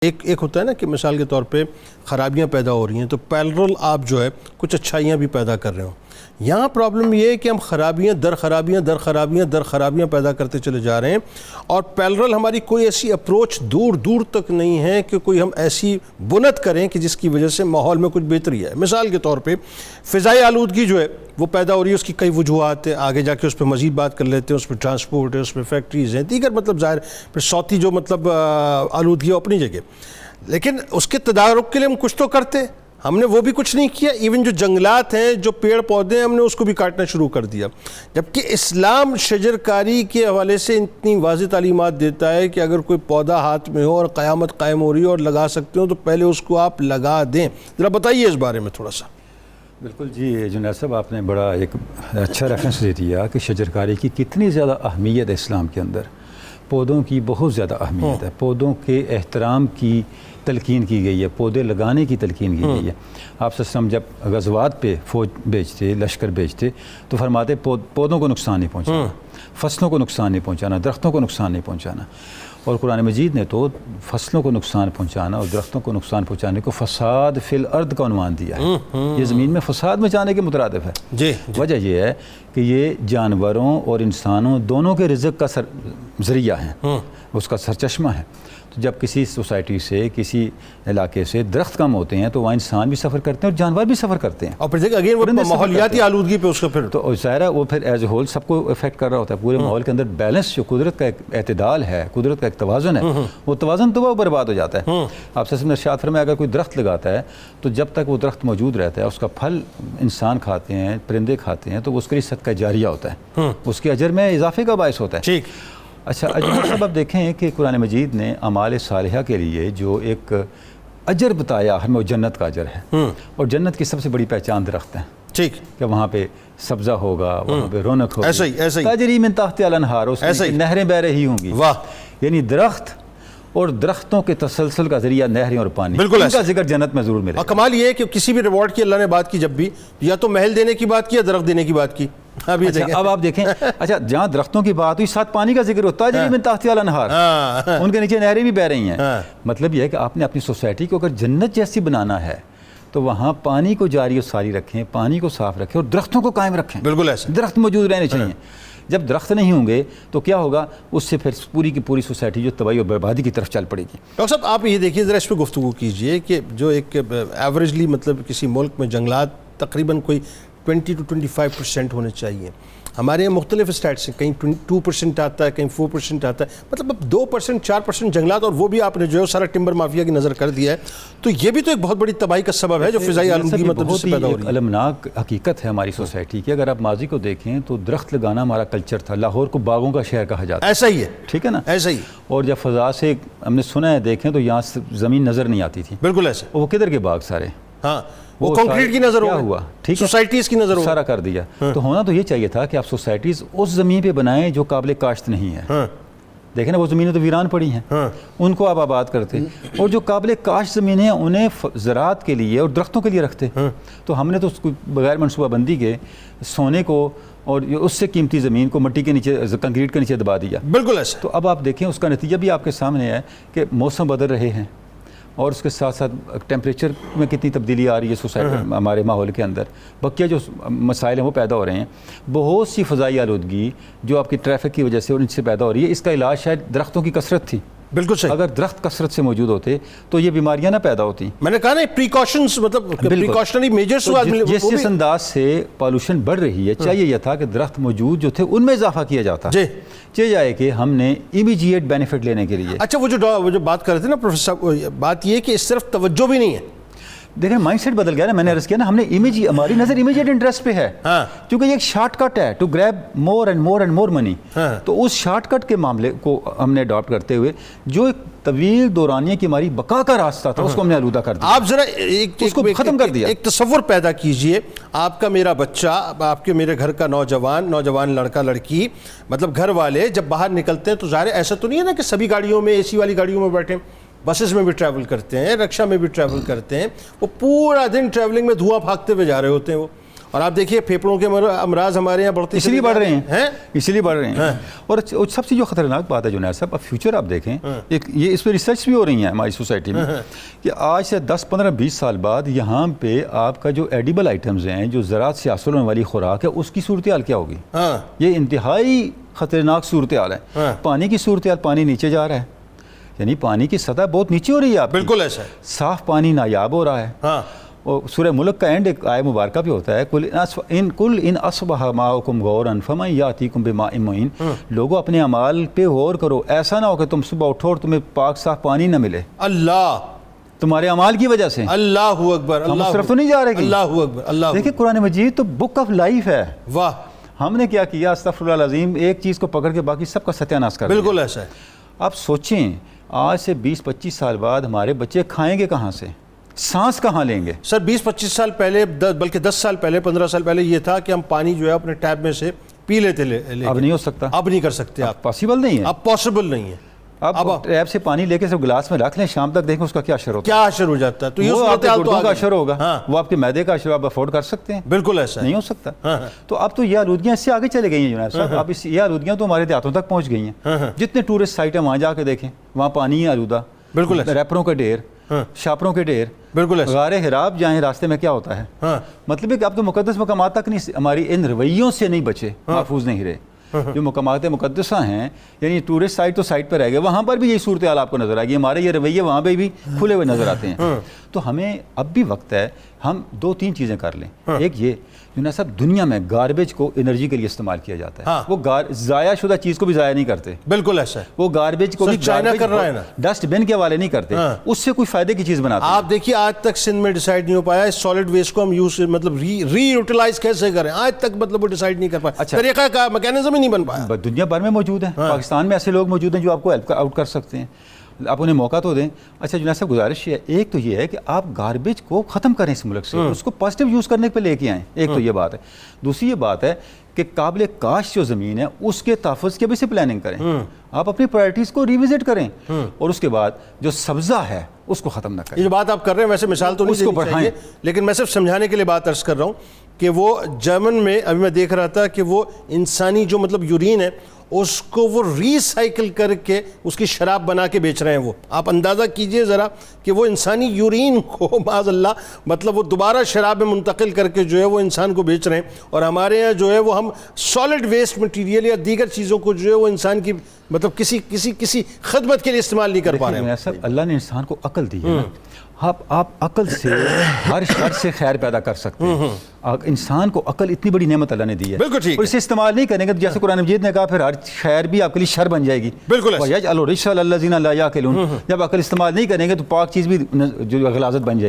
ایک ہوتا ہے نا کہ مثال کے طور پہ خرابیاں پیدا ہو رہی ہیں تو پیرلل آپ جو ہے کچھ اچھائیاں بھی پیدا کر رہے ہوں. یہاں پرابلم یہ ہے کہ ہم خرابیاں در خرابیاں پیدا کرتے چلے جا رہے ہیں اور پیرلل ہماری کوئی ایسی اپروچ دور تک نہیں ہے کہ کوئی ہم ایسی بنت کریں کہ جس کی وجہ سے ماحول میں کچھ بہتری ہے. مثال کے طور پہ فضائی آلودگی جو ہے وہ پیدا ہو رہی ہے، اس کی کئی وجوہات ہیں، آگے جا کے اس پہ مزید بات کر لیتے ہیں. اس پہ ٹرانسپورٹ ہے، اس پہ فیکٹریز ہیں، دیگر ظاہر پھر صوتی جو آلودگی اپنی جگہ، لیکن اس کے تدارک کے لیے ہم کچھ تو کرتے. ہم نے وہ بھی کچھ نہیں کیا. ایون جو جنگلات ہیں، جو پیڑ پودے ہیں، ہم نے اس کو بھی کاٹنا شروع کر دیا. جبکہ اسلام شجرکاری کے حوالے سے اتنی واضح تعلیمات دیتا ہے کہ اگر کوئی پودا ہاتھ میں ہو اور قیامت قائم ہو رہی ہو اور لگا سکتے ہو تو پہلے اس کو آپ لگا دیں. ذرا بتائیے اس بارے میں تھوڑا سا. بالکل جی جنید صاحب، آپ نے بڑا ایک اچھا ریفرنس دے دیا کہ شجرکاری کی کتنی زیادہ اہمیت ہے اسلام کے اندر. پودوں کی بہت زیادہ اہمیت ہے، پودوں کے احترام کی تلقین کی گئی ہے، پودے لگانے کی تلقین کی گئی ہے. آپ صلی اللہ علیہ وسلم جب غزوات پہ فوج بھیجتے، لشکر بھیجتے تو فرماتے پودوں کو نقصان نہیں پہنچانا، فصلوں کو نقصان نہیں پہنچانا، درختوں کو نقصان نہیں پہنچانا. اور قرآن مجید نے تو فصلوں کو نقصان پہنچانا اور درختوں کو نقصان پہنچانے کو فساد فی الارض کا عنوان دیا ہے. یہ زمین میں فساد مچانے کے مترادف ہے. وجہ یہ ہے کہ یہ جانوروں اور انسانوں دونوں کے رزق کا ذریعہ ہیں، اس کا سرچشمہ ہے. تو جب کسی سوسائٹی سے، کسی علاقے سے درخت کم ہوتے ہیں تو وہاں انسان بھی سفر کرتے ہیں اور جانور بھی سفر کرتے ہیں. اور پھر دیکھیں اگین وہ ماحولیاتی آلودگی پہ اس کا پھر تو ظاہر ہے وہ پھر ایز اے ہول سب کو افیکٹ کر رہا ہوتا ہے. پورے ماحول کے اندر بیلنس جو قدرت کا ایک اعتدال ہے، قدرت کا ایک توازن ہے، وہ توازن تو وہ برباد ہو جاتا ہے. آپ سے ارشاد فرمایا اگر کوئی درخت لگاتا ہے تو جب تک وہ درخت موجود رہتا ہے، اس کا پھل انسان کھاتے ہیں، پرندے کھاتے ہیں، تو اس کے لیے صدقہ جاریہ ہوتا ہے، اس کے اجر میں اضافے کا باعث ہوتا ہے. ٹھیک. اچھا اجمل صاحب، آپ دیکھیں کہ قرآن مجید نے اعمال صالحہ کے لیے جو ایک اجر بتایا ہمیں، وہ جنت کا اجر ہے. اور جنت کی سب سے بڑی پہچان درخت ہیں. ٹھیک. کہ وہاں پہ سبزہ ہوگا، وہاں پہ رونق ہوگی، ایسا ہی تجری من تحتہا الانہار، اس میں نہریں بہ رہی ہوں گی. واہ. یعنی درخت اور درختوں کے تسلسل کا ذریعہ نہریں اور پانی، بالکل ان کا ذکر جنت میں ضرور ملے. اور کمال یہ ہے کہ کسی بھی ریوارڈ کی اللہ نے بات کی جب بھی، یا تو محل دینے کی بات کی یا درخت دینے کی بات کی. اب آپ دیکھیں، اچھا جہاں درختوں کی بات ہوئی ساتھ پانی کا ذکر ہوتا ہے، تجری من تحتہا الانہار، ان کے نیچے نہریں بھی بہ رہی ہیں. مطلب یہ ہے کہ آپ نے اپنی سوسائٹی کو اگر جنت جیسی بنانا ہے تو وہاں پانی کو جاری و ساری رکھیں، پانی کو صاف رکھیں اور درختوں کو قائم رکھیں. بالکل ایسا درخت موجود رہنے چاہیے. جب درخت نہیں ہوں گے تو کیا ہوگا؟ اس سے پھر پوری کی پوری سوسائٹی جو تباہی اور بربادی کی طرف چل پڑے گی. ڈاکٹر صاحب آپ یہ دیکھیے ذرا اس پہ گفتگو کیجئے کہ جو ایک ایوریجلی مطلب کسی ملک میں جنگلات تقریباً کوئی 20 to 25% ہونے چاہیے. ہمارے یہاں مختلف اسٹیٹس ہیں، کہیں 2% آتا ہے، کہیں 4% آتا ہے. مطلب اب 2% 4% جنگلات، اور وہ بھی آپ نے جو ہے سارا ٹمبر مافیا کی نظر کر دیا ہے. تو یہ بھی تو ایک بہت بڑی تباہی کا سبب ہے جو فضائی آلودگی مطلب سے پیدا ہو رہی ہے. المناک حقیقت ہے ہماری سوسائٹی کی. اگر آپ ماضی کو دیکھیں تو درخت لگانا ہمارا کلچر تھا. لاہور کو باغوں کا شہر کہا جاتا ہے. ایسا ہی ہے. ٹھیک ہے نا، ایسا ہی. اور جب فضا سے ہم نے سنا ہے، دیکھیں تو یہاں سے زمین نظر نہیں آتی تھی. بالکل ایسا. وہ کدھر کے باغ سارے؟ ہاں، وہ کنکریٹ کی نظر ہوا، ٹھیک ہے، سوسائٹیز کی نظر سارا کر دیا. تو ہونا تو یہ چاہیے تھا کہ آپ سوسائٹیز اس زمین پہ بنائیں جو قابل کاشت نہیں ہے. دیکھیں نا، وہ زمینیں تو ویران پڑی ہیں، ان کو آپ آباد کرتے، اور جو قابل کاشت زمینیں ہیں انہیں زراعت کے لیے اور درختوں کے لیے رکھتے. تو ہم نے تو اس کو بغیر منصوبہ بندی کے سونے کو اور اس سے قیمتی زمین کو مٹی کے نیچے، کنکریٹ کے نیچے دبا دیا. بالکل ایسا. تو اب آپ دیکھیں اس کا نتیجہ بھی آپ کے سامنے ہے کہ موسم بدل رہے ہیں اور اس کے ساتھ ساتھ ٹیمپریچر میں کتنی تبدیلی آ رہی ہے سوسائٹی، ہمارے ماحول کے اندر. بقیہ جو مسائل ہیں وہ پیدا ہو رہے ہیں. بہت سی فضائی آلودگی جو آپ کی ٹریفک کی وجہ سے اور ان سے پیدا ہو رہی ہے، اس کا علاج شاید درختوں کی کثرت تھی. بالکل صحیح. اگر درخت کثرت سے موجود ہوتے تو یہ بیماریاں نہ پیدا ہوتی. میں نے کہا نا پریکاشنز، مطلب پریکاشنری میجرز. جس انداز سے پالوشن بڑھ رہی ہے، چاہیے یہ تھا کہ درخت موجود جو تھے ان میں اضافہ کیا جاتا. چاہیے جائے کہ ہم نے امیجیٹ بینیفٹ لینے کے لیے. اچھا وہ جو بات کر رہے تھے نا پروفیسر صاحب، بات یہ ہے کہ اس طرف توجہ بھی نہیں ہے. دیکھیں مائنڈ سیٹ بدل گیا نا. میں نے عرض کیا نا، ہم نے ہماری نظر امیجیٹ انٹرسٹ پہ ہے، کیونکہ یہ ایک شارٹ کٹ ہے to grab more and more and more money. تو اس شارٹ کٹ کے معاملے کو ہم نے اڈاپٹ کرتے ہوئے جو ایک طویل دورانیہ کی ہماری بقا کا راستہ تھا اس کو ہم نے آلودہ کر دیا. آپ ذرا اس کو ختم کر دیا. ایک تصور پیدا کیجئے، آپ کا میرا بچہ، آپ کے میرے گھر کا نوجوان لڑکا لڑکی، مطلب گھر والے جب باہر نکلتے ہیں تو ظاہر ایسا تو نہیں ہے نا کہ سبھی گاڑیوں میں، اے سی والی گاڑیوں میں بیٹھیں. بسز میں بھی ٹریول کرتے ہیں، رکشا میں بھی ٹریول کرتے ہیں. وہ پورا دن ٹریولنگ میں دھواں پھاکتے ہوئے جا رہے ہوتے ہیں وہ. اور آپ دیکھیے پھیپھڑوں کے امراض ہمارے یہاں بڑھتے اس لیے بڑھ رہے ہیں، اس لیے بڑھ رہے ہیں. ہاں. اور سب سے جو خطرناک بات ہے جنید صاحب، اب فیوچر آپ دیکھیں، یہ اس پہ ریسرچ بھی ہو رہی ہیں ہماری سوسائٹی میں، کہ آج سے 10 15 20 سال بعد یہاں پہ آپ کا جو ایڈیبل آئٹمز ہیں، جو زراعت سے حاصل ہونے والی خوراک ہے، اس کی صورتحال کیا ہوگی؟ یہ انتہائی خطرناک صورتحال ہے. پانی کی صورتحال، پانی نیچے جا رہا ہے، یعنی پانی کی سطح بہت نیچے ہو رہی ہے. آپ بالکل ایسا ہے. صاف پانی نایاب ہو رہا ہے. اور سورہ ملک کا اینڈ ایک آیہ مبارکہ بھی ہوتا ہے، کل ان اصبح ماؤکم غورا فمن یاتیکم بماء معین. لوگوں اپنے اعمال پہ غور کرو، ایسا نہ ہو کہ تم صبح اٹھو اور تمہیں پاک صاف پانی نہ ملے اللہ تمہارے اعمال کی وجہ سے. اللہ اکبر. ہم اس طرف تو نہیں جا رہے. اللہ اکبر. اللہ دیکھیں قرآن مجید تو بک آف لائف ہے. واہ. ہم نے کیا کیا؟ استغفر اللہ العظیم، ایک چیز کو پکڑ کے باقی سب کا ستیہ ناش کر دیا. بالکل ایسا ہے. آپ سوچیں آج سے 20 25 سال بعد ہمارے بچے کھائیں گے کہاں سے؟ سانس کہاں لیں گے؟ سر 20 25 سال پہلے، بلکہ 10 سال پہلے، 15 سال پہلے یہ تھا کہ ہم پانی جو ہے اپنے ٹیپ میں سے پی لیتے. اب نہیں ہو سکتا. اب نہیں کر سکتے آپ. پاسبل نہیں ہے. اب پاسبل نہیں ہے. اب ٹیپ سے پانی لے کے صرف گلاس میں رکھ لیں، شام تک دیکھیں اس کا کیا اثر ہوتا ہے. کیا اثر ہو جاتا ہے. تو یہ وہ آپ کے صورتحال گردوں کا اثر ہوگا، ہاں. وہ آپ کے معدے کا اثر آپ افورڈ کر سکتے ہیں؟ بالکل ایسا ہے. نہیں ہو سکتا. تو اب تو یہ آلودگیاں اس سے آگے چلے گئی ہیں جناب صاحب. اب یہ آلودگیاں تو ہمارے دیہاتوں تک پہنچ گئی ہیں. جتنے ٹورسٹ سائٹ ہیں وہاں جا کے دیکھیں، وہاں پانی ہے آلودہ. بالکل. ریپروں کے ڈھیر، شاپروں کے ڈھیر. بالکل. غار حراب جائیں، راستے میں کیا ہوتا ہے. مطلب ہے کہ اب تو مقدس مقامات تک نہیں، ہماری ان رویوں سے نہیں بچے، محفوظ نہیں رہے. جو مقامات مقدسہ ہیں، یعنی ٹورسٹ سائٹ تو سائٹ پر رہ گئے، وہاں پر بھی یہی صورتحال آپ کو نظر آئے گی. ہمارے یہ رویے وہاں پہ بھی کھلے ہوئے نظر آتے ہیں. تو ہمیں اب بھی وقت ہے ہم 2-3 چیزیں کر لیں. ایک یہ جنید صاحب، دنیا میں گاربیج کو انرجی کے لیے استعمال کیا جاتا ہے. وہ ضائع شدہ چیز کو بھی ضائع نہیں کرتے. بالکل ایسا ہے. وہ گاربیج کو بھی چائنا کر رہا ہے نا، ڈسٹ بن کے حوالے نہیں کرتے، اس سے کوئی فائدے کی چیز بناتے ہیں. آپ دیکھیے آج تک سندھ میں ڈیسائیڈ نہیں ہو پایا اس سالڈ ویسٹ کو ہم مطلب ری یوٹیلائز کیسے کریں. آج تک مطلب وہ ڈیسائیڈ نہیں کر پایا. طریقہ کا میکینزم ہی نہیں بن پایا. دنیا بھر میں موجود ہیں. پاکستان میں ایسے لوگ موجود ہیں جو آپ کو ہیلپ آؤٹ کر سکتے ہیں. آپ انہیں موقع تو دیں. اچھا جنید صاحب، گزارش ہے، ایک تو یہ ہے کہ آپ گاربیج کو ختم کریں اس ملک سے، اس کو پازیٹیو یوز کرنے پہ لے کے آئیں. ایک تو یہ بات ہے. دوسری یہ بات ہے کہ قابل کاشت جو زمین ہے اس کے تحفظ کی بھی سے پلاننگ کریں. آپ اپنی پرائرٹیز کو ریوزٹ کریں، اور اس کے بعد جو سبزہ ہے اس کو ختم نہ کریں. یہ جو بات آپ کر رہے ہیں ویسے مثال تو نہیں دینی چاہیے، لیکن میں صرف سمجھانے کے لیے بات عرض کر رہا ہوں کہ وہ جرمن میں ابھی میں دیکھ رہا تھا کہ وہ انسانی جو مطلب یورین ہے اس کو وہ ری سائیکل کر کے اس کی شراب بنا کے بیچ رہے ہیں. وہ آپ اندازہ کیجئے ذرا کہ وہ انسانی یورین کو معاذ اللہ مطلب وہ دوبارہ شراب میں منتقل کر کے جو ہے وہ انسان کو بیچ رہے ہیں. اور ہمارے یہاں جو ہے وہ ہم سالڈ ویسٹ مٹیریل یا دیگر چیزوں کو جو ہے وہ انسان کی مطلب کسی خدمت کے لیے استعمال نہیں کر پا رہے ہیں. اللہ نے انسان کو عقل دی ہے. آپ عقل سے ہر شر سے خیر پیدا کر سکتے ہیں. انسان کو عقل اتنی بڑی نعمت اللہ نے دی ہے، بالکل ٹھیک، اور اسے استعمال نہیں کریں گے تو جیسے قرآن مجید نے کہا پھر ہر خیر بھی آپ کے لیے شر بن جائے گی. بالکل. جب عقل استعمال نہیں کریں گے تو پاک چیز بھی جو غلاظت بن جائے گی.